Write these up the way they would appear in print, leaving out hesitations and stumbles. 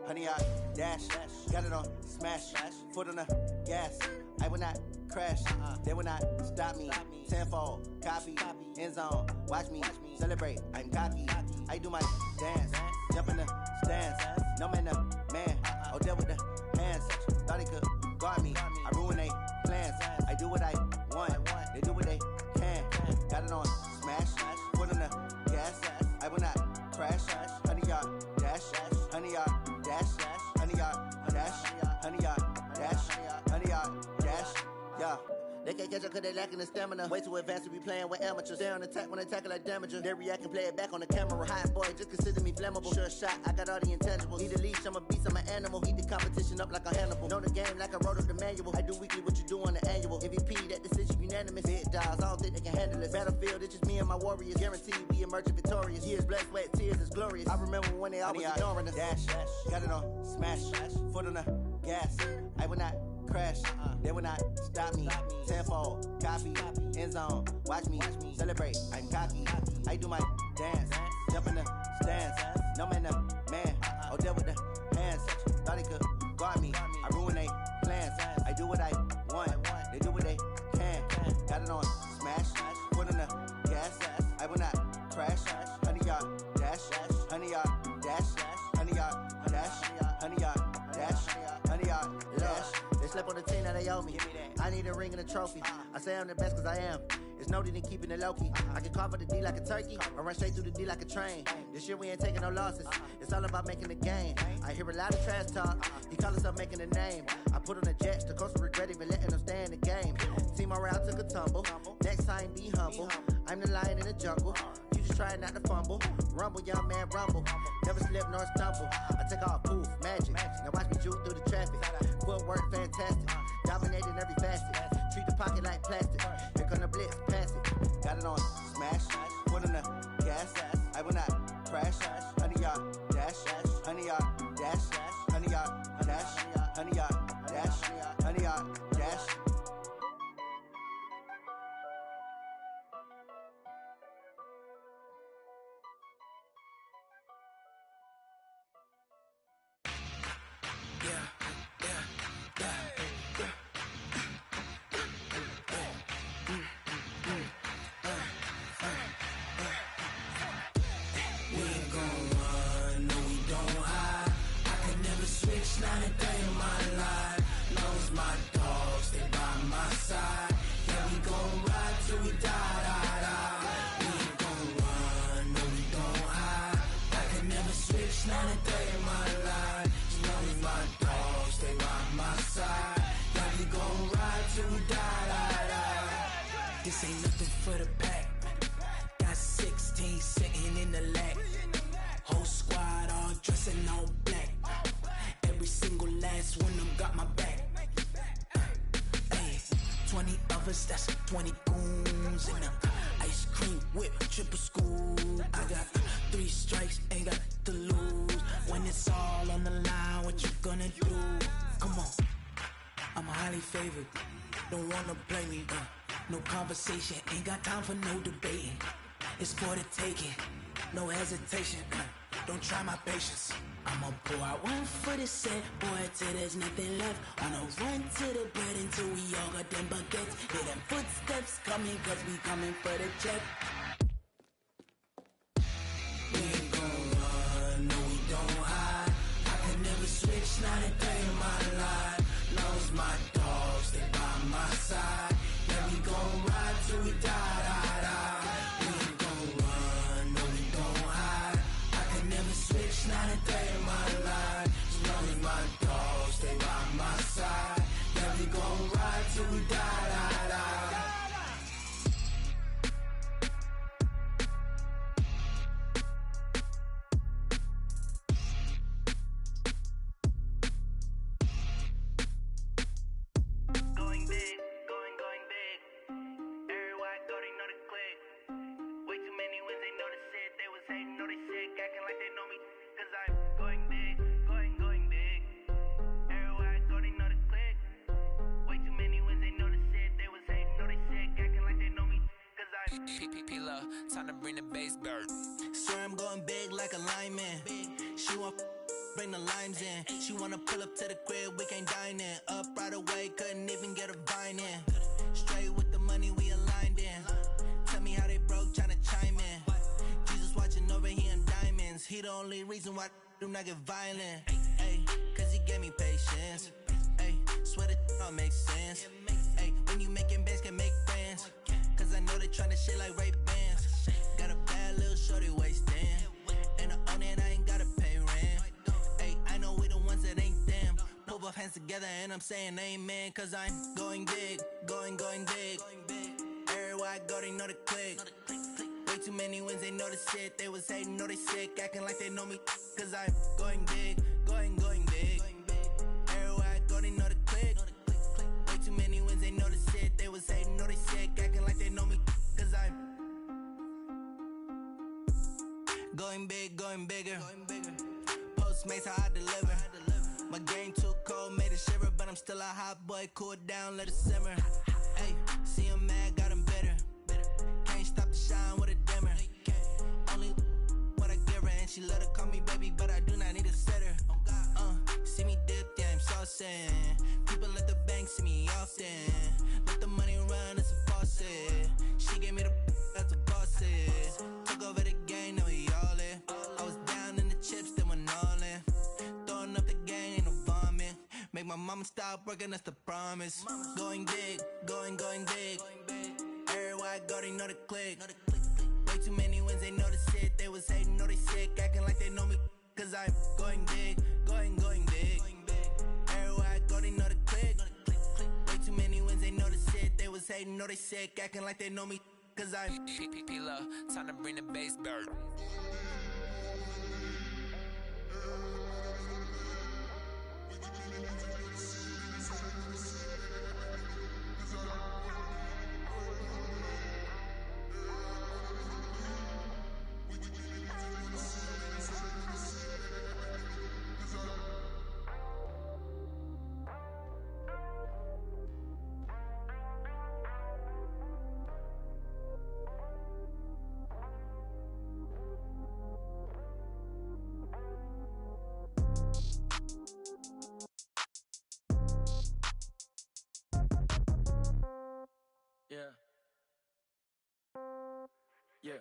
Honey, I dash, got it on smash, foot on the gas. I will not crash, they will not stop me. Tenfold, copy, end zone, watch me celebrate. I'm cocky, I do my dance, jump in the stands. No man, the man, oh, deal with the hands. Thought he could guard me, I ruin they plans. I do what I want, they do what they can. Got it on smash, foot on the gas. I will not crash, honey, y'all dash, honey, y'all dash, honey, y'all dash, honey, y'all dash, honey, y'all dash, yeah. They can't catch up cause they lacking the stamina. Way too advanced to be playing with amateurs. Stay on attack when they tackle like damager. They react and play it back on the camera. Hot boy, just consider me flammable. Sure shot, I got all the intangibles. Need a leash, I'm a beast, I'm an animal. Eat the competition up like a Hannibal. Know the game like I wrote up the manual. I do weekly what you do on the annual. MVP, that decision unanimous. Big dogs, I don't think they can handle it. Battlefield, it's just me and my warriors. Guaranteed we emerging victorious. Years, blood, sweat, tears, is glorious. I remember when they always ignoring us. Dash, got it on smash, foot on the gas. I will not crash, they will not stop me. Tenfold, copy, end zone, watch me celebrate. I'm cocky, I do my dance, jump in the stands. No man, the man, oh, deal with the hands. Thought he could guard me, I ruin they plans. I do what I want, they do what they can. Got it on smash, foot on the gas. I will not crash, honey, y'all dash, honey, y'all dash, honey, y'all dash, honey, y'all dash, honey, y'all dash. They slept on the team that they owe me. I need a ring and a trophy. I say I'm the best cause I am. It's no need in keeping it low-key. I can carve up the D like a turkey or run straight through the D like a train. This year we ain't taking no losses. It's all about making the game. I hear a lot of trash talk. He call himself making a name. I put on the jets. The coach will regret even letting them stay in the game. Team morale took a tumble. Next time be humble. I'm the lion in the jungle. You just try not to fumble. Rumble, young man, rumble. Never slip nor stumble. I take off, poof, magic. Now watch me juke through the traffic. Footwork fantastic. Dominating every facet. Treat the pocket like plastic. Here come the blitz, pass it. Got it on smash, foot on the gas. I will not crash, honey, y'all dash, honey, y'all dash, honey, y'all dash, honey, y'all dash, honey, y'all dash. Not a day in my life. Knows my dogs, they by my side. Yeah, we gon' ride till we die, die, die. We ain't gon' run, no, we don't hide. I can never switch, not a day in my life. Knows my dogs, they by my side. Yeah, we gon' ride till we die, die, die. This ain't nothing for the pack. Got 16 sitting in the lap. Whole squad all dressing all black. Every single last one of them got my back. Hey, 20 of us, that's 20 goons in the ice cream whip, triple scoop. I got 3 strikes, ain't got to lose. When it's all on the line, what you gonna do? Come on, I'm highly favored. Don't wanna play me, no conversation, ain't got time for no debating. It's for the taking, no hesitation. Don't try my patience. I'ma pour out one for the set, boy, till there's nothing left. Wanna run to the bread until we all got them baguettes. Hear them footsteps coming, cause we coming for the check. We ain't gon' run, no, we don't hide. I can never switch, not a day in my life. Knows my dogs, they by my side. Yeah, we gon' ride till we die, die, die. We ain't gon' run, no, we don't hide. I can never switch, not a day in my life. As long as my dogs stay by my side. Yeah, we gon' ride till we die, die, die. P-P-P-Love, time to bring the bass bird. Swear I'm going big like a lineman. She want bring the limes in. She wanna pull up to the crib, we can't dine in. Up right away, couldn't even get a vine in. Straight with the money, we aligned in. Tell me how they broke, tryna chime in. Jesus watching over here in diamonds. He the only reason why I do not get violent. Ay, cause he gave me patience. Ay, swear that all makes sense. Ay, when you making bands, can make friends. Cause I know they tryna shit like Ray-Bans. Got a bad little shorty wasting. And I own it, I ain't gotta pay rent. Ay, I know we the ones that ain't them. Pull both hands together and I'm saying amen. Cause I'm going big, going big. Everywhere I go, they know the click. Way too many wins, they know the shit. They was hating, know they sick, acting like they know me. Cause I'm going big, going big. Everywhere I go, they know the click. Way too many wins, they know the shit. They was hating, know they sick, acting like they know me. Cause I'm going big, going bigger. Postmates, how I deliver. My game too cold, made it shiver. But I'm still a hot boy, cool it down, let it simmer. Hey, see him mad, got him bitter. Can't stop the shine with a dimmer. Only what I give her, and she let her call me baby, but I do not need a sitter. See me dip, yeah, I'm saucing. People at the bank see me often. Let the money run, it's a faucet. She gave me the that's a bosses. Took over the game, now we all in. I was down in the chips, then went all in. Throwing up the game, ain't no vomit. Make my mama stop working, that's the promise. Going big, going big. Everywhere I go, they know the click. Way too many wins, they know the shit. They was hating, know they sick, acting like they know me. Cause I'm going big, going big. Everywhere I go, they know the click. Way too many wins, they know the shit. They was hating, know they sick, acting like they know me. Cause I'm P-P-P-Love, time to bring the bass bird. Yeah.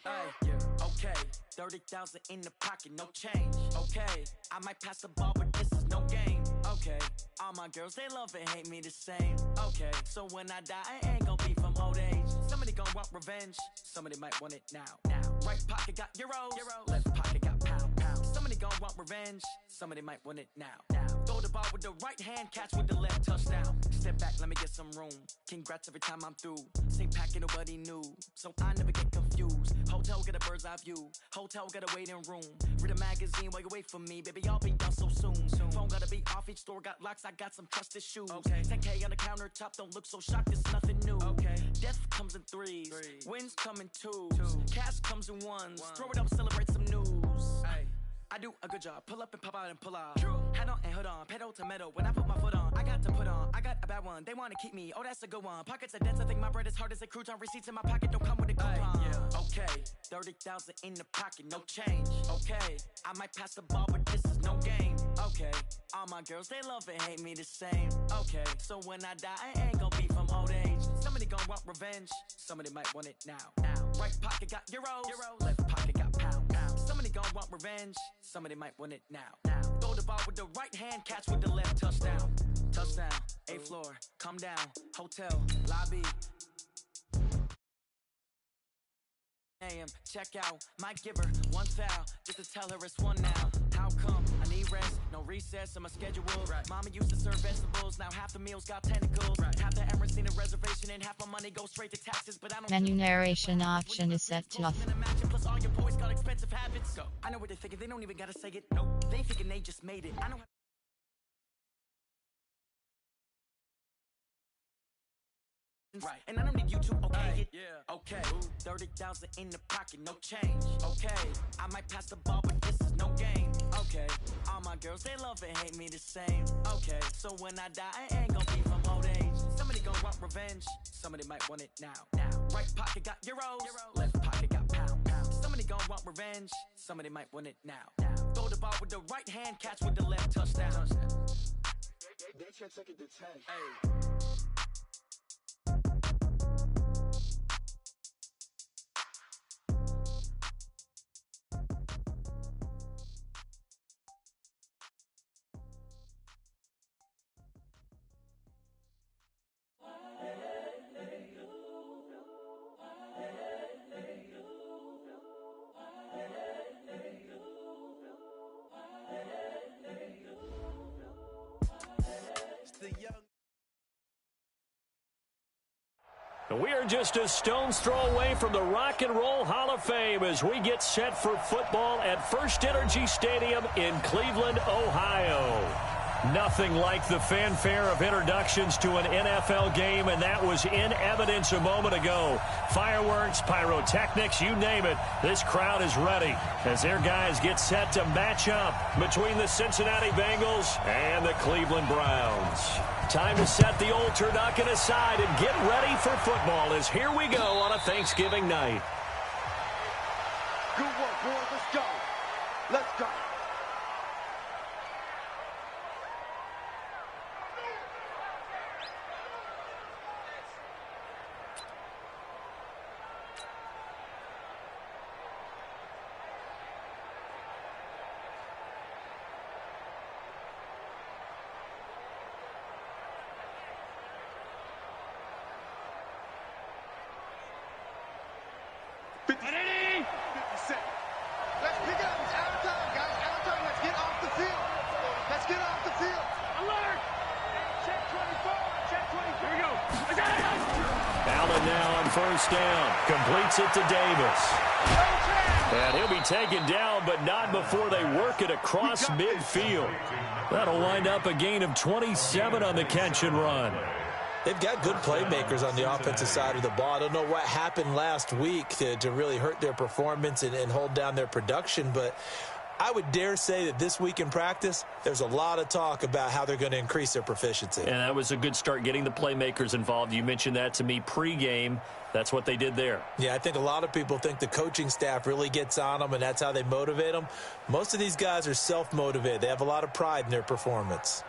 Ay, yeah. Okay, 30,000 in the pocket, no change. Okay, I might pass the ball, but this is no game. Okay, all my girls, they love and hate me the same. Okay, so when I die, I ain't gon' be from old age. Somebody gon' want revenge, somebody might want it now. Right pocket got euros, left pocket got pound. Somebody gon' want revenge, somebody might want it now. Throw the ball with the right hand, catch with the left, touchdown. Step back, let me get some room. Congrats every time I'm through. Same packet, nobody knew, so I never get confused. Hotel get a bird's eye view, hotel got a waiting room. Read a magazine while you wait for me, baby, I'll be done so soon. Phone gotta be off, each store got locks, I got some trusted shoes. 10K on the countertop, don't look so shocked, it's nothing new. Death comes in threes, wins come in twos, cash comes in ones. Throw it up, celebrate some news. I do a good job, pull up and pop out and pull out. Head on and hood on, pedal to metal. When I put my foot on, I got to put on. I got a bad one, they wanna keep me, oh that's a good one. Pockets are dense, I think my bread is hard as a crouton. Receipts in my pocket don't come with a coupon. Okay, 30,000 in the pocket, no change. Okay, I might pass the ball, but this is no game. Okay, all my girls, they love and hate me the same. Okay, so when I die, I ain't gon' be from old age. Somebody gon' want revenge, somebody might want it now. Right pocket got euros, left pocket got pound. Somebody gon' want revenge, somebody might want it now. Throw the ball with the right hand, catch with the left, touchdown. Touchdown, 8th floor, come down, hotel, lobby. AM, check out, might give her one foul, just to tell her it's one now. How come? I need rest, no recess in my schedule. Mama used to serve vegetables, now half the meals got tentacles. Half the Emirates need a reservation and half my money goes straight to taxes. But I don't Menu narration option is set to off. Plus all your boys got expensive habits. Go. I know what they're thinking, they don't even gotta say it. Nope. They thinking they just made it. I know. Right, and I don't need you to okay it. Okay, 30,000 in the pocket, no change. Okay, I might pass the ball, but this is no game. Okay, all my girls, they love and hate me the same. Okay, so when I die, I ain't gon' be from old age. Somebody gon' want revenge. Somebody might want it now. Right pocket got euros, left pocket got pound. Somebody gon' want revenge. Somebody might want it now. Throw the ball with the right hand, catch with the left, touchdown. They should take it to 10. Hey. We are just a stone's throw away from the Rock and Roll Hall of Fame as we get set for football at First Energy Stadium in Cleveland, Ohio. Nothing like the fanfare of introductions to an NFL game, and that was in evidence a moment ago. Fireworks, pyrotechnics, you name it. This crowd is ready as their guys get set to match up between the Cincinnati Bengals and the Cleveland Browns. Time to set the old turducken aside and get ready for football as here we go on a Thanksgiving night. Good work, boys. Let's go. Let's go. Let's pick it up. It's out of time, guys. Out of time. Let's get off the field. Let's get off the field. Alert! Check 24. Check 24. Here we go. Allen now on first down. Completes it to Davis. And he'll be taken down, but not before they work it across midfield. That'll wind up a gain of 27 on the catch and run. They've got good playmakers on the offensive side of the ball. I don't know what happened last week to really hurt their performance and hold down their production, but I would dare say that this week in practice, there's a lot of talk about how they're going to increase their proficiency. And that was a good start, getting the playmakers involved. You mentioned that to me pregame. That's what they did there. Yeah, I think a lot of people think the coaching staff really gets on them, and that's how they motivate them. Most of these guys are self-motivated. They have a lot of pride in their performance.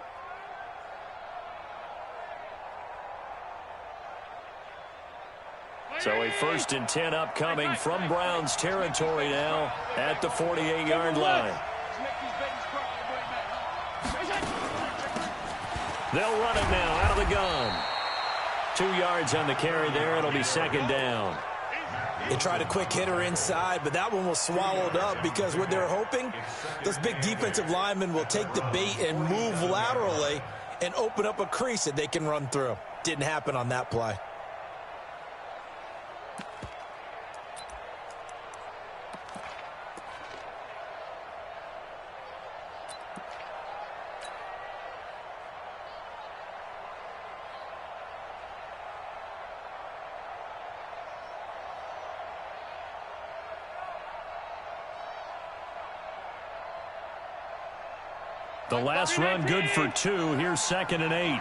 So a 1st and 10 upcoming from Browns territory now at the 48-yard line. They'll run it now out of the gun. 2 yards on the carry there. It'll be 2nd down. They tried a quick hitter inside, but that one was swallowed up because what they're hoping, those big defensive linemen will take the bait and move laterally and open up a crease that they can run through. Didn't happen on that play. The last run good for 2. Here's 2nd and 8.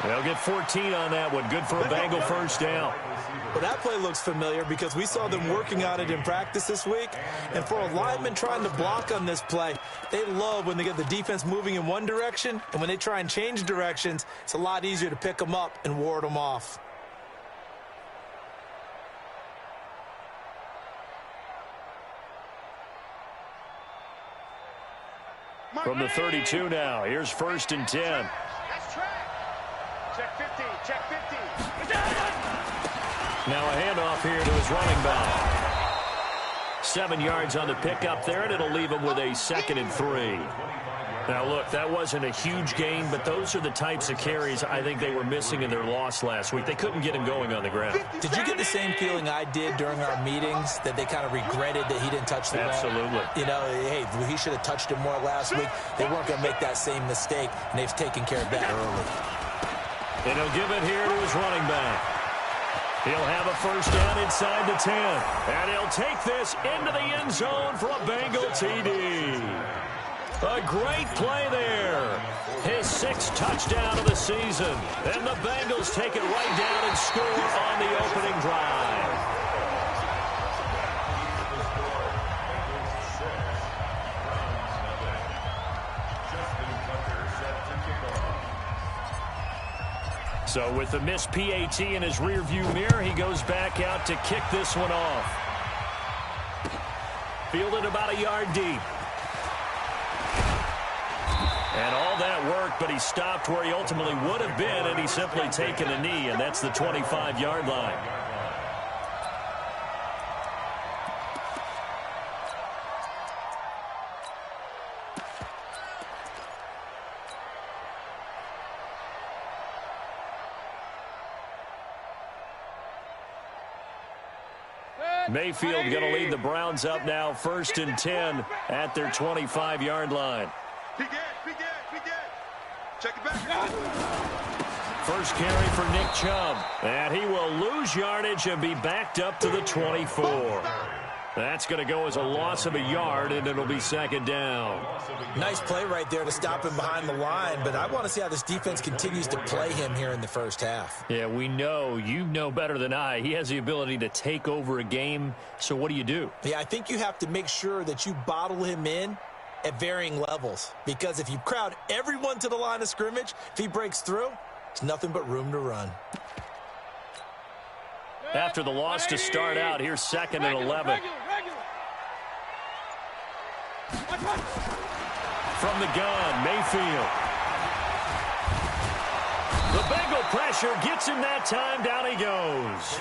They'll get 14 on that one. Good for a Bengal 1st down. Well, that play looks familiar because we saw them working on it in practice this week. And for a lineman trying to block on this play, they love when they get the defense moving in one direction. And when they try and change directions, it's a lot easier to pick them up and ward them off. From the 32 now, here's 1st and 10. That's track. Check 50. Check 50. Now a handoff here to his running back. 7 yards on the pickup there, and it'll leave him with a 2nd and 3. Now, look, that wasn't a huge gain, but those are the types of carries I think they were missing in their loss last week. They couldn't get him going on the ground. Did you get the same feeling I did during our meetings, that they kind of regretted that he didn't touch the ball? Absolutely. You know, hey, he should have touched him more last week. They weren't going to make that same mistake, and they've taken care of that early. And he'll give it here to his running back. He'll have a first down inside the 10. And he'll take this into the end zone for a Bengal TD. A great play there. His 6th touchdown of the season. And the Bengals take it right down and score on the opening drive. So with the missed PAT in his rearview mirror, he goes back out to kick this one off. Fielded about a yard deep. And all that work, but he stopped where he ultimately would have been, and he's simply taken a knee, and that's the 25-yard line. Mayfield going to lead the Browns up now, 1st and 10 at their 25-yard line. Check it back. First carry for Nick Chubb. And he will lose yardage and be backed up to the 24. That's going to go as a loss of a yard, and it'll be 2nd down. Nice play right there to stop him behind the line, but I want to see how this defense continues to play him here in the first half. Yeah, we know. You know better than I. He has the ability to take over a game, so what do you do? Yeah, I think you have to make sure that you bottle him in at varying levels, because if you crowd everyone to the line of scrimmage, if he breaks through, it's nothing but room to run. After the loss to start out, here's 2nd and 11. From the gun, Mayfield. The Bengal pressure gets him that time. Down he goes.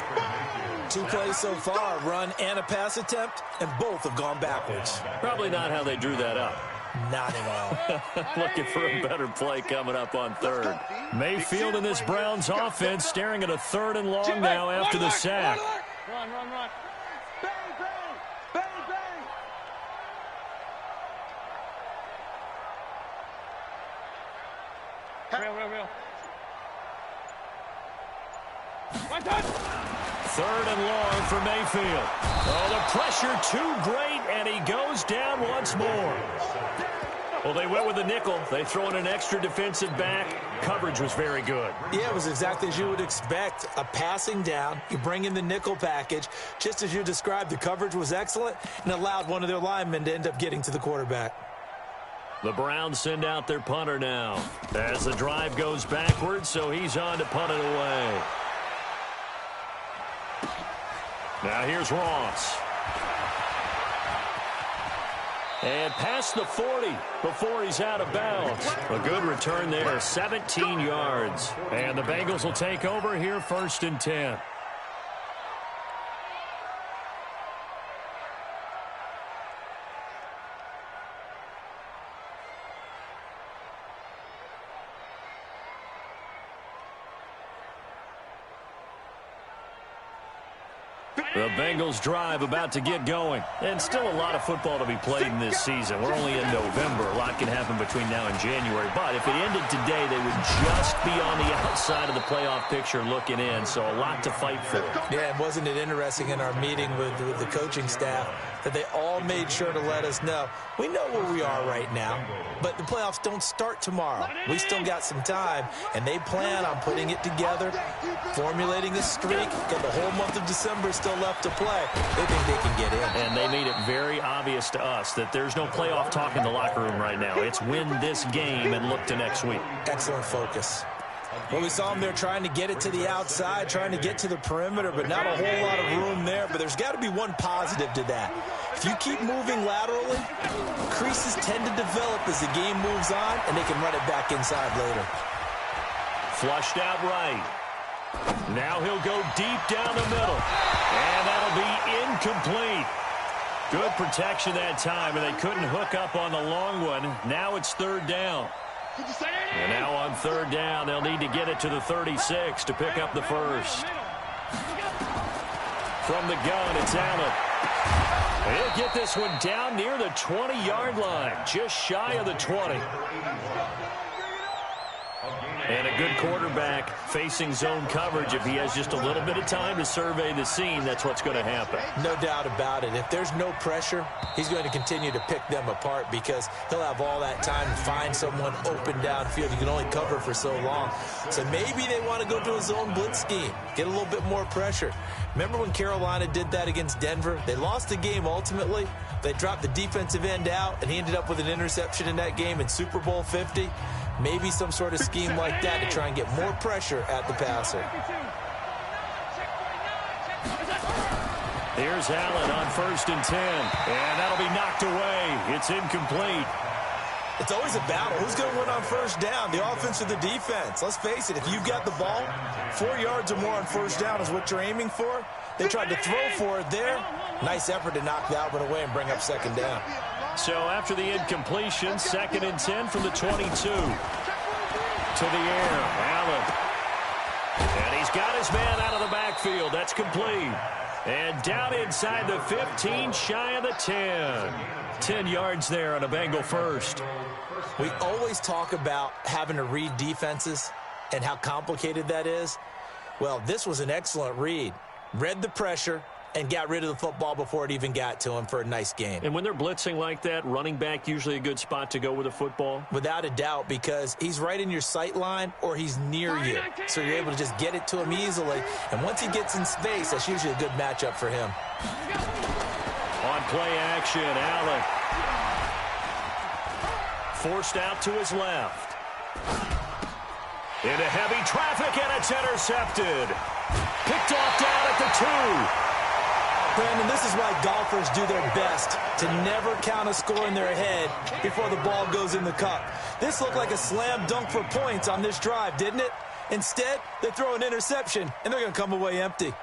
2 plays so far, a run and a pass attempt, and both have gone backwards. Probably not how they drew that up. Not at all. Looking for a better play coming up on 3rd. Mayfield in this Browns offense staring at a 3rd and long now after the sack. Run. Bang, bang. Real. 3rd and long for Mayfield. Oh, the pressure too great, and he goes down once more. Well, they went with the nickel. They throw in an extra defensive back. Coverage was very good. Yeah, it was exactly as you would expect. A passing down. You bring in the nickel package. Just as you described, the coverage was excellent and allowed one of their linemen to end up getting to the quarterback. The Browns send out their punter now as the drive goes backwards, so he's on to punt it away. Now here's Ross. And past the 40 before he's out of bounds. A good return there, 17 yards. And the Bengals will take over here, 1st and 10. The Bengals drive about to get going. And still a lot of football to be played in this season. We're only in November. A lot can happen between now and January. But if it ended today, they would just be on the outside of the playoff picture looking in. So a lot to fight for. Yeah, and wasn't it interesting in our meeting with the coaching staff that they all made sure to let us know, we know where we are right now, but the playoffs don't start tomorrow. We still got some time, and they plan on putting it together, formulating a streak, got the whole month of December still left to play. They think they can get in. And they made it very obvious to us that there's no playoff talk in the locker room right now. It's win this game and look to next week. Excellent focus. Well, we saw them there trying to get it to the outside, trying to get to the perimeter, but not a whole lot of room there. But there's got to be one positive to that. If you keep moving laterally, creases tend to develop as the game moves on, and they can run it back inside later. Flushed out right. Now he'll go deep down the middle. And that'll be incomplete. Good protection that time, and they couldn't hook up on the long one. Now it's 3rd down. And now on 3rd down, they'll need to get it to the 36 to pick up the first. From the gun, it's Allen. He'll get this one down near the 20-yard line, just shy of the 20. And a good quarterback facing zone coverage, if he has just a little bit of time to survey the scene, that's what's going to happen. No doubt about it. If there's no pressure, he's going to continue to pick them apart because he'll have all that time to find someone open downfield. You can only cover for so long. So maybe they want to go to a zone blitz scheme, get a little bit more pressure. Remember when Carolina did that against Denver? They lost the game ultimately. They dropped the defensive end out, and he ended up with an interception in that game in Super Bowl 50. Maybe some sort of scheme like that to try and get more pressure at the passer. Here's Allen on 1st and 10, and that'll be knocked away. It's incomplete. It's always a battle. Who's going to win on 1st down, the offense or the defense? Let's face it, if you've got the ball, 4 yards or more on 1st down is what you're aiming for. They tried to throw for it there. Nice effort to knock that one away and bring up 2nd down. So after the incompletion, 2nd and 10 from the 22. To the air, Allen. And he's got his man out of the backfield. That's complete. And down inside the 15, shy of the 10. 10 yards there on a Bengal first. We always talk about having to read defenses and how complicated that is. Well, this was an excellent read. Read the pressure and got rid of the football before it even got to him for a nice gain. And when they're blitzing like that, running back usually a good spot to go with a football? Without a doubt, because he's right in your sight line or he's near you. So you're able to just get it to him easily. And once he gets in space, that's usually a good matchup for him. On play action, Allen. Forced out to his left. Into heavy traffic, and it's intercepted. Picked off down at the 2. Brandon, this is why golfers do their best to never count a score in their head before the ball goes in the cup. This looked like a slam dunk for points on this drive, didn't it? Instead, they throw an interception, and they're going to come away empty.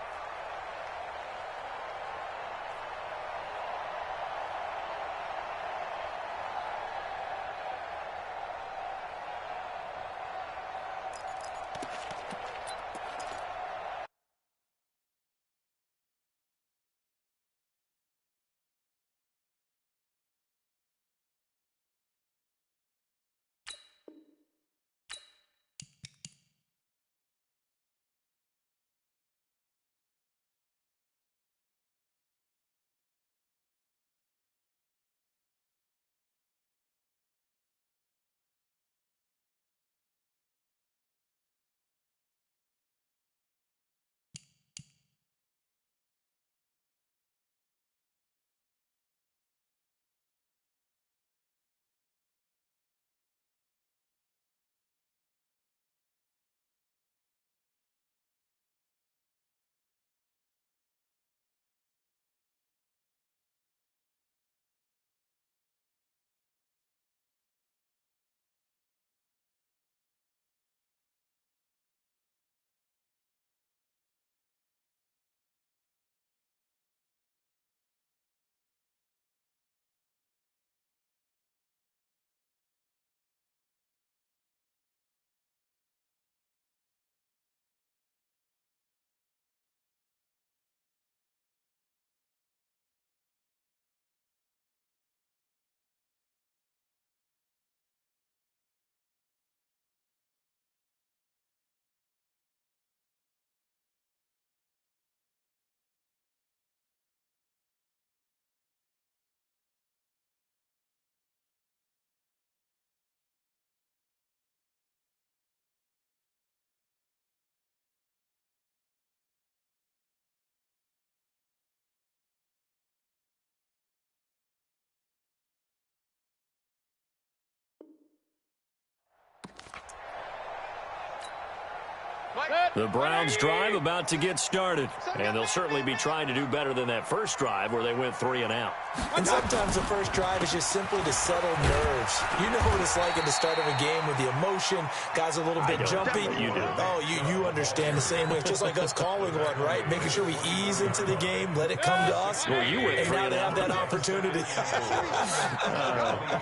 The Browns drive about to get started, and they'll certainly be trying to do better than that first drive where they went 3 and out. And sometimes the first drive is just simply to settle nerves. You know what it's like at the start of a game with the emotion, guys are a little bit jumpy. You do. Oh, you understand the same way. It's just like us calling one, right? Making sure we ease into the game, let it come to us. Well, you went and 3 now and they out. have that opportunity.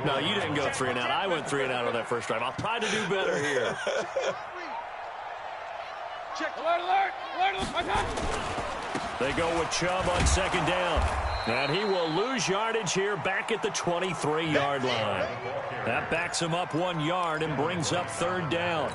No, you didn't go 3 and out. I went 3 and out on that first drive. I'll try to do better here. Check. Alert. They go with Chubb on 2nd down. And he will lose yardage here back at the 23-yard line. That backs him up 1 yard and brings up 3rd down.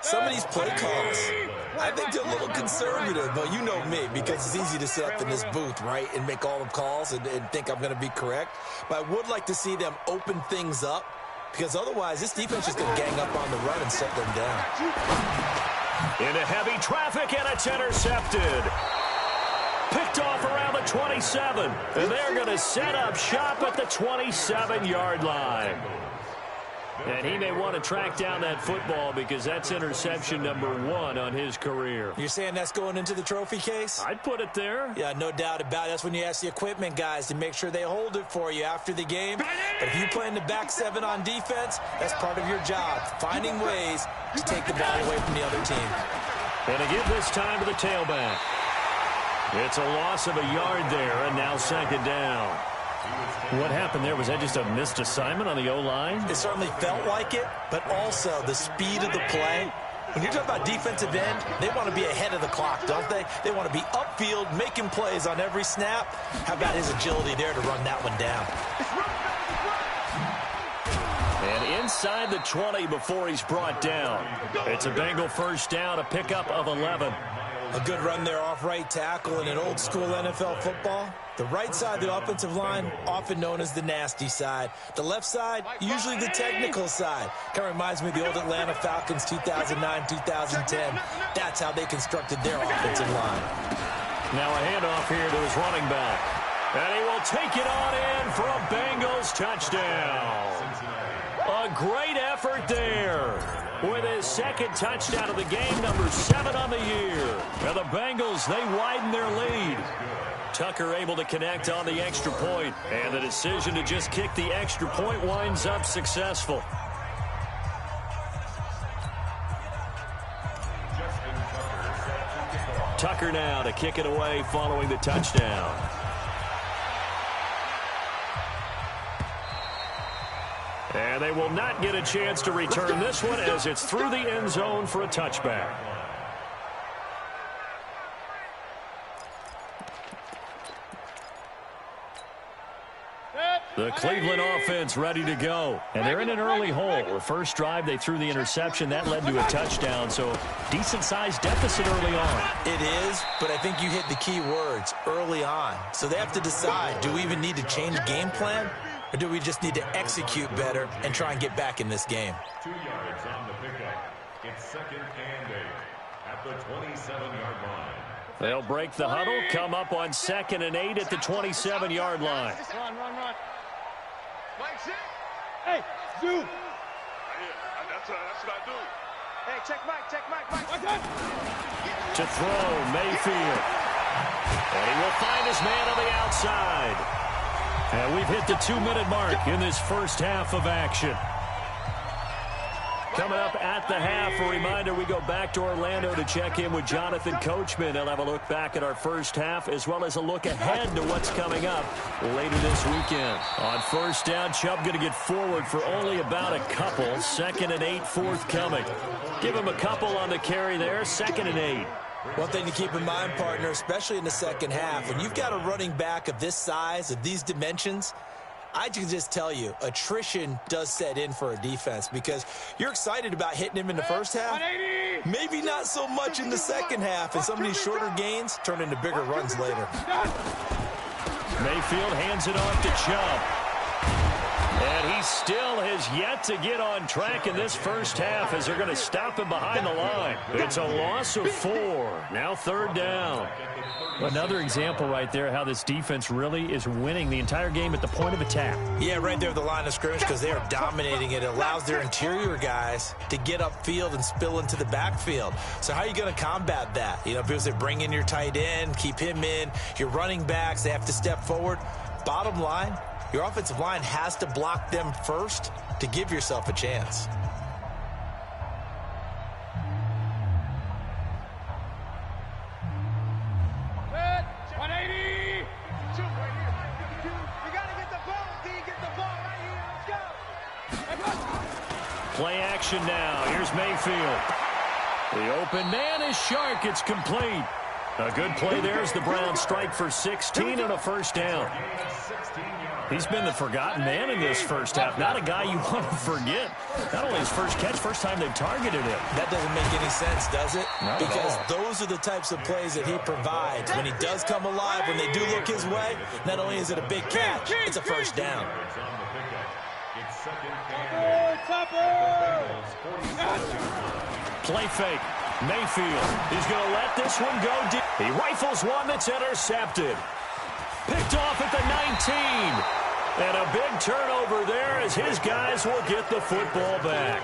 Some of these play calls, I think they're a little conservative, but you know me, because it's easy to sit up in this booth, right, and make all the calls and think I'm going to be correct. But I would like to see them open things up, because otherwise this defense is going to gang up on the run and set them down. Into heavy traffic, and it's intercepted. Picked off around the 27, and they're going to set up shop at the 27-yard line. And he may want to track down that football because that's interception number 1 on his career. You're saying that's going into the trophy case? I'd put it there. Yeah, no doubt about it. That's when you ask the equipment guys to make sure they hold it for you after the game. But if you play in the back 7 on defense, that's part of your job, finding ways to take the ball away from the other team. And again this time to the tailback. It's a loss of a yard there, and now second down. What happened there? Was that just a missed assignment on the O-line? It certainly felt like it, but also the speed of the play. When you're talking about defensive end, they want to be ahead of the clock, don't they? They want to be upfield, making plays on every snap. How about his agility there to run that one down? And inside the 20 before he's brought down. It's a Bengal first down, a pickup of 11. A good run there off right tackle in an old-school NFL football. The right side of the offensive line, often known as the nasty side. The left side, usually the technical side. Kind of reminds me of the old Atlanta Falcons 2009-2010. That's how they constructed their offensive line. Now a handoff here to his running back. And he will take it on in for a Bengals touchdown. A great effort there. With his second touchdown of the game, number 7 on the year. And the Bengals, they widen their lead. Tucker able to connect on the extra point. And the decision to just kick the extra point winds up successful. Tucker now to kick it away following the touchdown. And they will not get a chance to return this one as it's through the end zone for a touchback. The Cleveland offense ready to go. And they're in an early hole. The first drive, they threw the interception. That led to a touchdown. So decent-sized deficit early on. It is, but I think you hit the key words, early on. So they have to decide, do we even need to change game plan? Or do we just need to execute better and try and get back in this game? 2 yards on the pickup. It's 2nd and 8 at the 27-yard line. They'll break the huddle, come up on 2nd and 8 at the 27-yard line. Run. Hey, Zoo. That's what I do. Hey, check Mike. To throw, Mayfield. And he will find his man on the outside. And we've hit the 2-minute mark in this first half of action. Coming up at the half, a reminder, we go back to Orlando to check in with Jonathan Coachman. He'll have a look back at our first half as well as a look ahead to what's coming up later this weekend. On first down, Chubb going to get forward for only about a couple. 2nd and 8 forthcoming. Give him a couple on the carry there. 2nd and 8. One thing to keep in mind, partner, especially in the second half, when you've got a running back of this size, of these dimensions, I can just tell you, attrition does set in for a defense because you're excited about hitting him in the first half. Maybe not so much in the second half, and some of these shorter gains turn into bigger runs later. Mayfield hands it off to Chubb. And he still has yet to get on track in this first half as they're going to stop him behind the line. It's a loss of 4. Now 3rd down. Another example right there how this defense really is winning the entire game at the point of attack. Yeah, right there at the line of scrimmage because they are dominating it. It allows their interior guys to get upfield and spill into the backfield. So how are you going to combat that? You know, because they bring in your tight end, keep him in. Your running backs, they have to step forward. Bottom line, your offensive line has to block them first to give yourself a chance. Play action now. Here's Mayfield. The open man is Shark. It's complete. A good play there as the Browns strike for 16 and a first down. 16 yards. He's been the forgotten man in this first half. Not a guy you want to forget. Not only his first catch, first time they've targeted him. That doesn't make any sense, does it? Not because at all. Those are the types of plays that he provides. When he does come alive, when they do look his way, not only is it a big catch, it's a first down. Play fake. Mayfield. He's going to let this one go deep. He rifles one that's intercepted. Picked off at the 19. And a big turnover there as his guys will get the football back.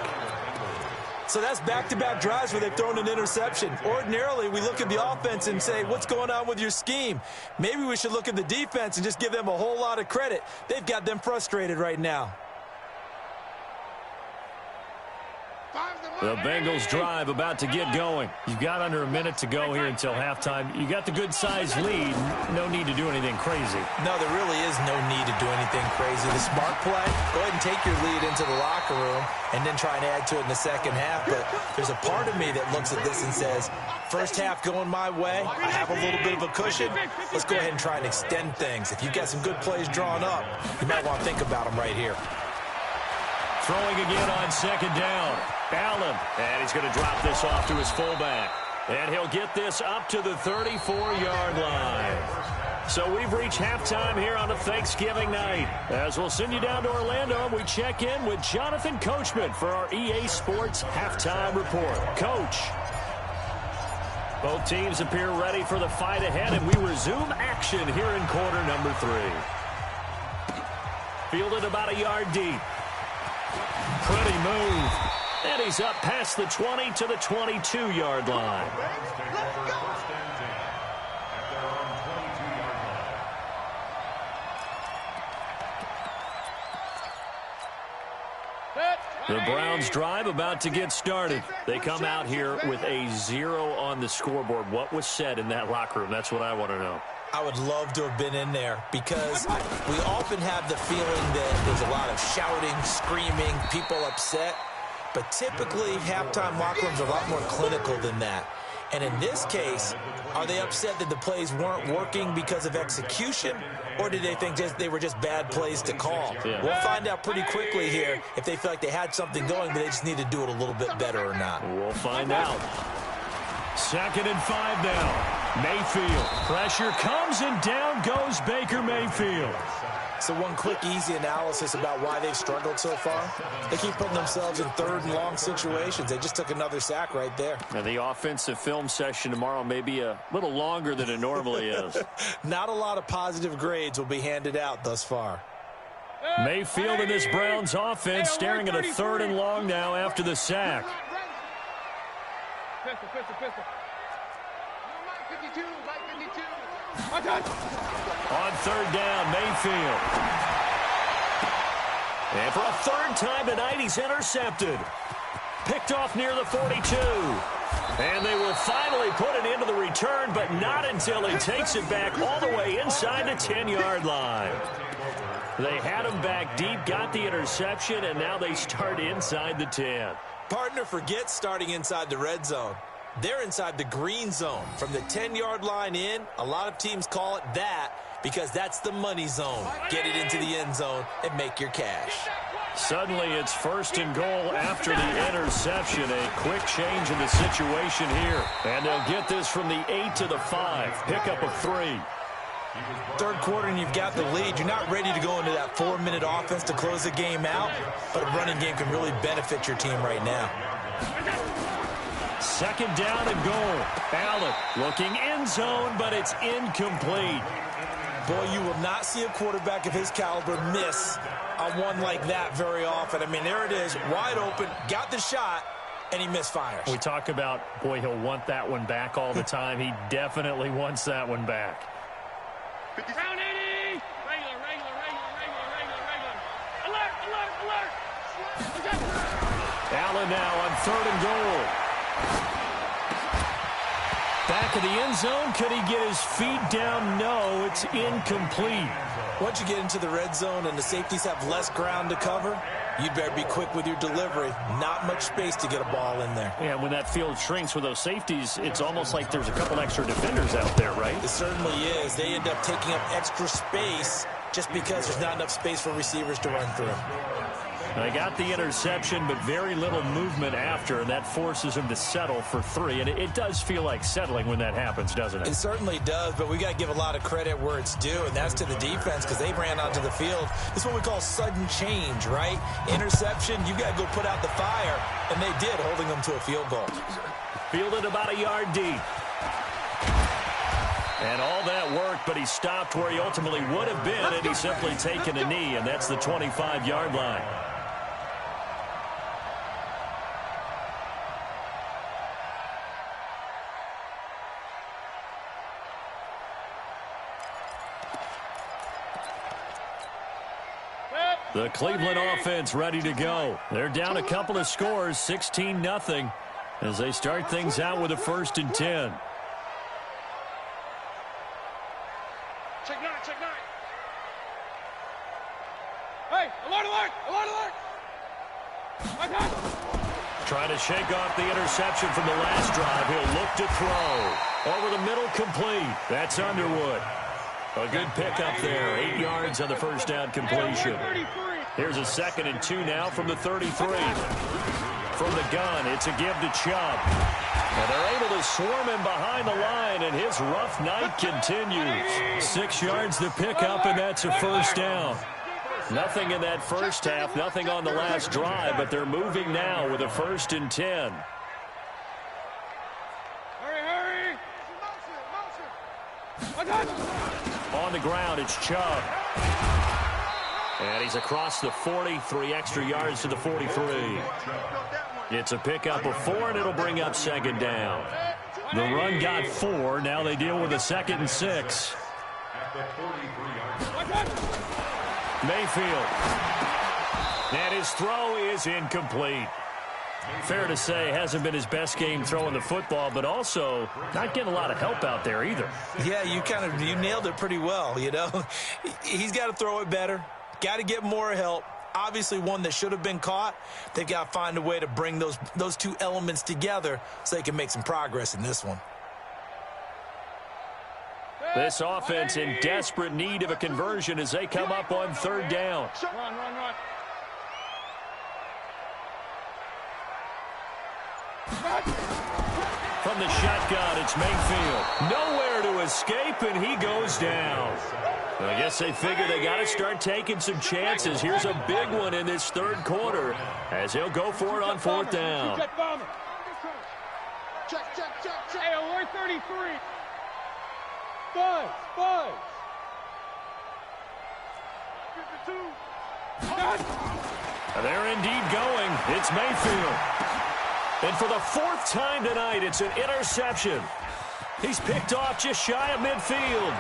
So that's back-to-back drives where they've thrown an interception. Ordinarily, we look at the offense and say, what's going on with your scheme? Maybe we should look at the defense and just give them a whole lot of credit. They've got them frustrated right now. The Bengals drive about to get going. You've got under a minute to go here until halftime. You got the good-sized lead. No need to do anything crazy. No, there really is no need to do anything crazy. The smart play, go ahead and take your lead into the locker room and then try and add to it in the second half. But there's a part of me that looks at this and says, first half going my way, I have a little bit of a cushion. Let's go ahead and try and extend things. If you've got some good plays drawn up, you might want to think about them right here. Throwing again on second down. Allen, and he's going to drop this off to his fullback. And he'll get this up to the 34-yard line. So we've reached halftime here on a Thanksgiving night. As we'll send you down to Orlando, we check in with Jonathan Coachman for our EA Sports Halftime Report. Coach. Both teams appear ready for the fight ahead, and we resume action here in quarter number 3. Fielded about a yard deep. Pretty move. And he's up past the 20 to the 22-yard line. The Browns drive about to get started. They come out here with a 0 on the scoreboard. What was said in that locker room? That's what I want to know. I would love to have been in there because we often have the feeling that there's a lot of shouting, screaming, people upset. But typically, halftime locker rooms are a lot more clinical than that. And in this case, are they upset that the plays weren't working because of execution? Or did they think they were just bad plays to call? Yeah. We'll find out pretty quickly here if they feel like they had something going, but they just need to do it a little bit better or not. We'll find out. 2nd and 5 now. Mayfield. Pressure comes and down goes Baker Mayfield. So one quick, easy analysis about why they've struggled so far. They keep putting themselves in 3rd and long situations. They just took another sack right there. Now the offensive film session tomorrow may be a little longer than it normally is. Not a lot of positive grades will be handed out thus far. Mayfield and this Browns offense staring at a 3rd and long now after the sack. Pistol. 52, Mike 52. On 3rd down, Mayfield. And for a 3rd time tonight, he's intercepted. Picked off near the 42. And they will finally put it into the return, but not until he takes it back all the way inside the 10-yard line. They had him back deep, got the interception, and now they start inside the 10. Partner, forget starting inside the red zone. They're inside the green zone. From the 10-yard line in, a lot of teams call it that because that's the money zone. Get it into the end zone and make your cash. Suddenly it's 1st and goal after the interception. A quick change in the situation here. And they'll get this from the 8 to the 5. Pickup of 3. 3rd quarter and you've got the lead. You're not ready to go into that 4-minute offense to close the game out, but a running game can really benefit your team right now. 2nd down and goal. Allen looking end zone, but it's incomplete. Boy, you will not see a quarterback of his caliber miss on one like that very often. I mean, there it is, wide open, got the shot, and he misfires. We talk about, boy, he'll want that one back all the time. He definitely wants that one back. Round 80! Regular. Alert! Allen now on 3rd and goal. Back of the end zone. Could he get his feet down? No, it's incomplete. Once you get into the red zone and the safeties have less ground to cover, you'd better be quick with your delivery. Not much space to get a ball in there. Yeah, when that field shrinks with those safeties, it's almost like there's a couple extra defenders out there, right? It certainly is. They end up taking up extra space just because there's not enough space for receivers to run through. They got the interception, but very little movement after, and that forces him to settle for 3. And it does feel like settling when that happens, doesn't it? It certainly does, but we got to give a lot of credit where it's due, and that's to the defense because they ran onto the field. This is what we call sudden change, right? Interception, you got to go put out the fire, and they did, holding them to a field goal. Fielded about a yard deep. And all that worked, but he stopped where he ultimately would have been, and he's simply taken a knee, and that's the 25-yard line. The Cleveland offense ready to go. They're down a couple of scores, 16-0, as they start things out with a 1st and 10. Check 9, check 9. Hey, alert, alert, alert, alert. Trying to shake off the interception from the last drive. He'll look to throw. Over the middle, complete. That's Underwood. A good pickup there. 8 yards on the first down completion. Here's a 2nd and 2 now from the 33. From the gun, it's a give to Chubb. And they're able to swarm him behind the line, and his rough night continues. 6 yards to pick up, and that's a first down. Nothing in that first half, nothing on the last drive, but they're moving now with a 1st and 10. Hurry, hurry. On the ground, it's Chubb. And he's across the 40, 3 extra yards to the 43. It's a pickup of 4, and it'll bring up 2nd down. The run got 4. Now they deal with a 2nd and 6. Mayfield. And his throw is incomplete. Fair to say, hasn't been his best game throwing the football, but also not getting a lot of help out there either. Yeah, you nailed it pretty well, you know. He's got to throw it better. Got to get more help. Obviously one that should have been caught. They've got to find a way to bring those two elements together so they can make some progress in this one. This offense in desperate need of a conversion as they come up on 3rd down. Run. From the shotgun, it's Mayfield. Nowhere to escape, and he goes down. I guess they figure they got to start taking some chances. Here's a big one in this 3rd quarter as he'll go for it on 4th down. Check. Hey, alert 33. Buzz. 52. They're indeed going. It's Mayfield. And for the 4th time tonight, it's an interception. He's picked off just shy of midfield.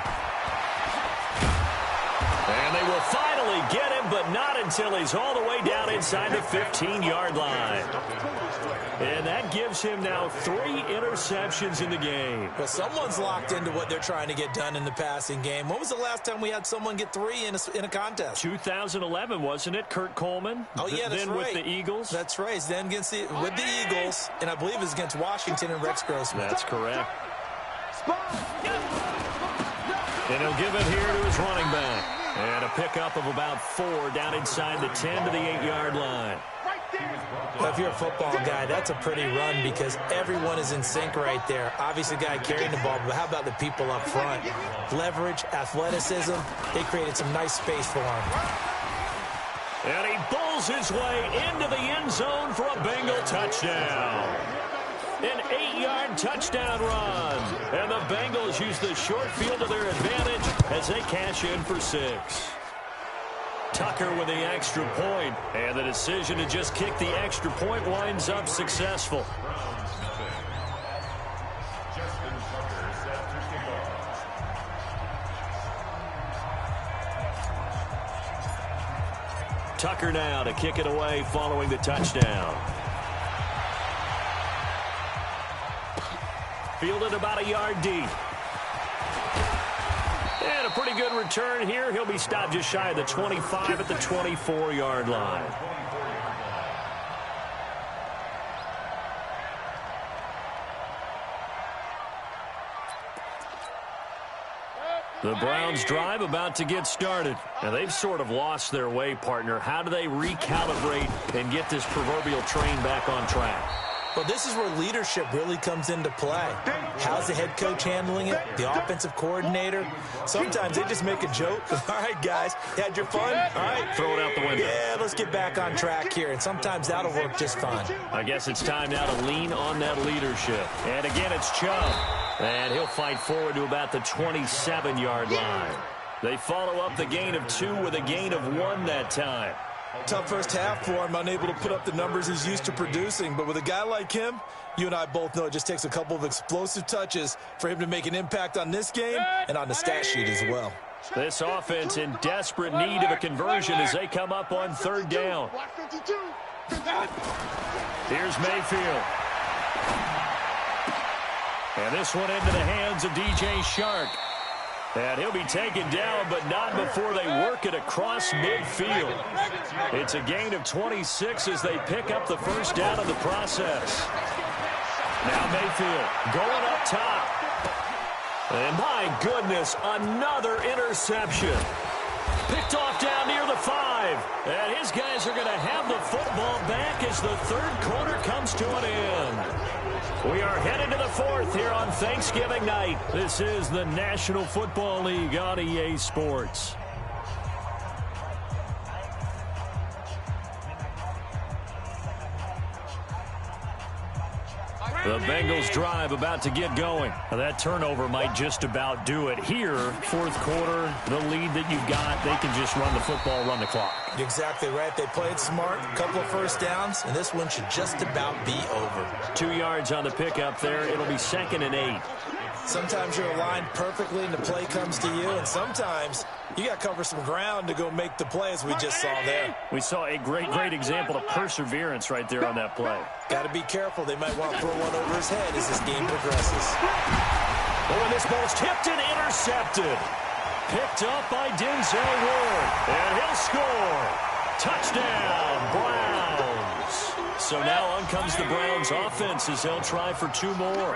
And they will finally get him, but not until he's all the way down inside the 15-yard line. And that gives him now 3 interceptions in the game. Well, someone's locked into what they're trying to get done in the passing game. When was the last time we had someone get 3 in a contest? 2011, wasn't it? Kurt Coleman? Oh, yeah, that's then right. with the Eagles? That's right. Then with the Eagles, and I believe it was against Washington and Rex Grossman. That's correct. And he'll give it here to his running back. And a pickup of about 4 down inside the 10 to the 8-yard line. Well, if you're a football guy, that's a pretty run because everyone is in sync right there. Obviously, the guy carrying the ball, but how about the people up front? Leverage, athleticism, they created some nice space for him. And he bulls his way into the end zone for a Bengal touchdown. An 8-yard touchdown run. And the Bengals use the short field to their advantage as they cash in for 6. Tucker with the extra point, and the decision to just kick the extra point winds up successful. Tucker now to kick it away following the touchdown. Fielded about a yard deep. And a pretty good return here. He'll be stopped just shy of the 25 at the 24-yard line. The Browns drive about to get started. Now, they've sort of lost their way, partner. How do they recalibrate and get this proverbial train back on track? Well, this is where leadership really comes into play. How's the head coach handling it? The offensive coordinator? Sometimes they just make a joke. All right, guys, you had your fun? All right. Throw it out the window. Yeah, let's get back on track here. And sometimes that'll work just fine. I guess it's time now to lean on that leadership. And again, it's Chubb. And he'll fight forward to about the 27-yard line. They follow up the gain of 2 with a gain of 1 that time. Tough first half for him, unable to put up the numbers he's used to producing. But with a guy like him, you and I both know it just takes a couple of explosive touches for him to make an impact on this game and on the stat sheet as well. This offense in desperate need of a conversion as they come up on 3rd down. Here's Mayfield. And this one into the hands of DJ Shark. And he'll be taken down, but not before they work it across midfield. It's a gain of 26 as they pick up the first down in the process. Now Mayfield going up top. And my goodness, another interception. Picked off down near the 5. And his guys are going to have the football back as the 3rd quarter comes to an end. We are headed to the 4th here on Thanksgiving night. This is the National Football League on EA Sports. The Bengals drive about to get going. Now, that turnover might just about do it. Here, 4th quarter, the lead that you've got, they can just run the football, run the clock. Exactly right. They played smart, a couple of first downs, and this one should just about be over. 2 yards on the pickup there. It'll be 2nd and 8. Sometimes you're aligned perfectly and the play comes to you, and sometimes you got to cover some ground to go make the play, as we just saw there. We saw a great example of perseverance right there on that play. Got to be careful. They might want to throw one over his head as this game progresses. Oh, and this ball's tipped and intercepted. Picked up by Denzel Ward. And he'll score. Touchdown, Browns. So now on comes the Browns offense as they'll try for 2 more.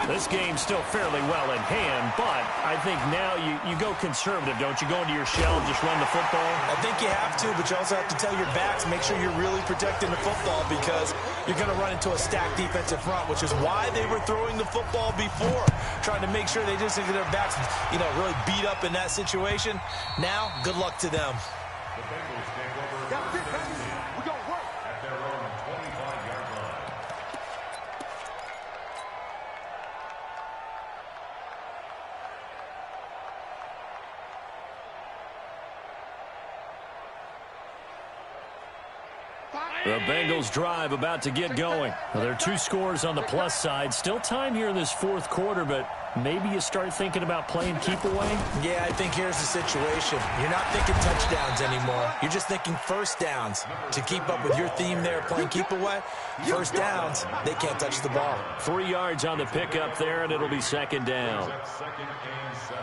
This game's still fairly well in hand, but I think now you go conservative, don't you? Go into your shell and just run the football? I think you have to, but you also have to tell your backs, make sure you're really protecting the football because you're going to run into a stacked defensive front, which is why they were throwing the football before, trying to make sure they just get their backs, really beat up in that situation. Now, good luck to them. The Bengals take over. We're going to work at their own 25-yard line. The Bengals drive about to get going. Well, there are 2 scores on the plus side. Still time here in this 4th quarter, but maybe you start thinking about playing keep away? Yeah, I think here's the situation. You're not thinking touchdowns anymore. You're just thinking first downs. To keep up with your theme there, playing keep away, first downs, they can't touch the ball. 3 yards on the pickup there, and it'll be 2nd down. 2nd and 7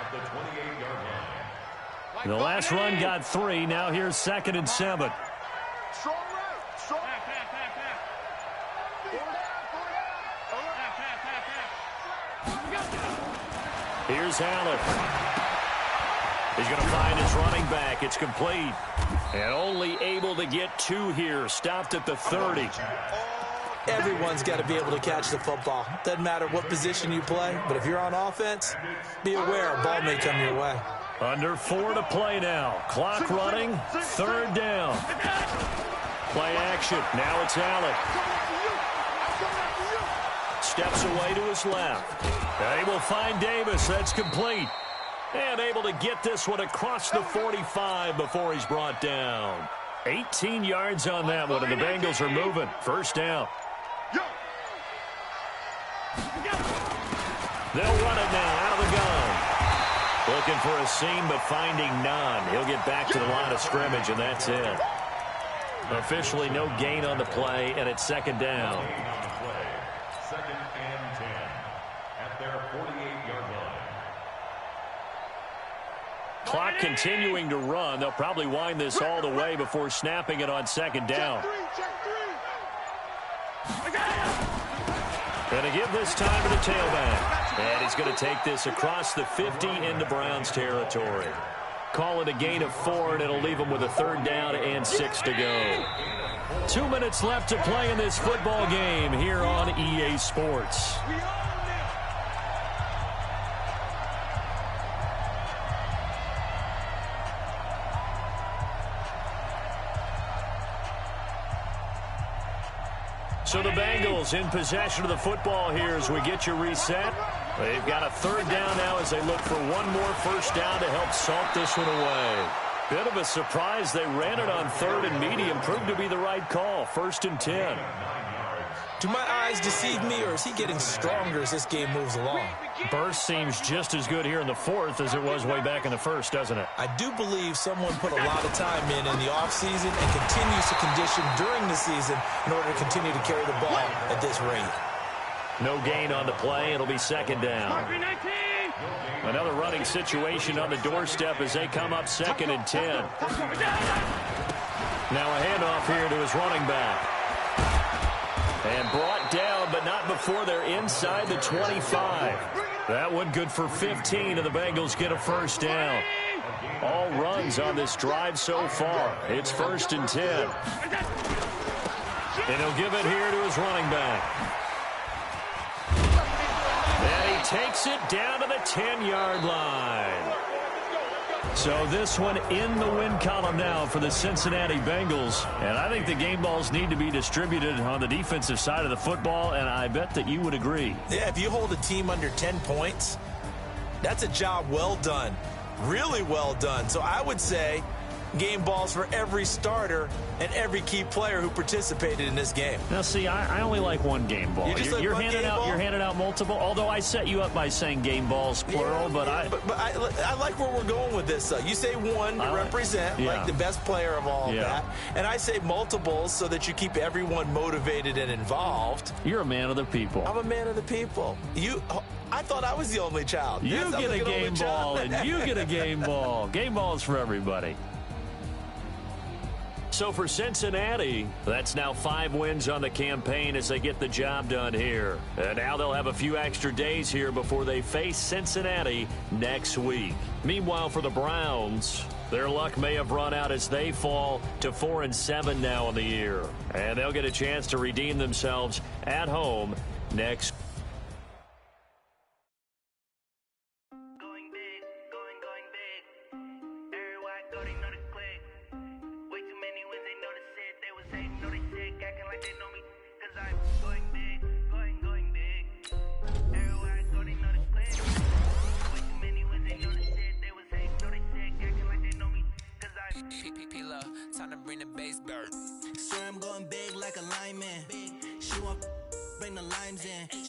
at the 28-yard line. The last run got 3. Now here's 2nd and 7. Here's Allen. He's going to find his running back. It's complete. And only able to get 2 here. Stopped at the 30. Everyone's got to be able to catch the football. Doesn't matter what position you play, but if you're on offense, be aware a ball may come your way. Under 4 to play now. Clock running. 3rd down. Play action. Now it's Allen. Steps away to his left. They will find Davis. That's complete. And able to get this one across the 45 before he's brought down. 18 yards on that one, and the Bengals are moving. 1st down. They'll run it now out of the gun. Looking for a seam, but finding none. He'll get back to the line of scrimmage, and that's it. Officially no gain on the play, and it's 2nd down. 2nd and 10 at their 48-yard line. Clock continuing to run. They'll probably wind this all the way before snapping it on 2nd down. Going to give this time to the tailback. And he's going to take this across the 50 into Browns territory. Call it a gain of 4, and it'll leave them with a 3rd down and 6 to go. 2 minutes left to play in this football game here on EA Sports. So the Bengals in possession of the football here as we get you reset. They've got a 3rd down now as they look for one more 1st down to help salt this one away. Bit of a surprise. They ran it on 3rd and medium. Proved to be the right call. 1st and 10. Do my eyes deceive me, or is he getting stronger as this game moves along? Burst seems just as good here in the 4th as it was way back in the 1st, doesn't it? I do believe someone put a lot of time in the offseason and continues to condition during the season in order to continue to carry the ball at this rate. No gain on the play. It'll be 2nd down. Another running situation on the doorstep as they come up 2nd and 10. Now a handoff here to his running back. And brought down, but not before they're inside the 25. That one good for 15, and the Bengals get a 1st down. All runs on this drive so far. It's 1st and 10. And he'll give it here to his running back. And he takes it down to the 10-yard line. So this one in the win column now for the Cincinnati Bengals. And I think the game balls need to be distributed on the defensive side of the football, and I bet that you would agree. Yeah, if you hold a team under 10 points, that's a job well done. Really well done. So I would say game balls for every starter and every key player who participated in this game. Now, see, I only like one game ball. You're handing out multiple, although I set you up by saying game balls, plural, yeah, but I like where we're going with this. You say one to represent, like the best player of all of that, and I say multiples so that you keep everyone motivated and involved. You're a man of the people. I'm a man of the people. I thought I was the only child. You get a game ball, and you get a game ball. Game balls for everybody. So for Cincinnati, that's now 5 wins on the campaign as they get the job done here. And now they'll have a few extra days here before they face Cincinnati next week. Meanwhile, for the Browns, their luck may have run out as they fall to 4-7 now in the year. And they'll get a chance to redeem themselves at home next week. Time to bring the bass bird. Swear I'm going big like a lineman. She won't bring the limes in.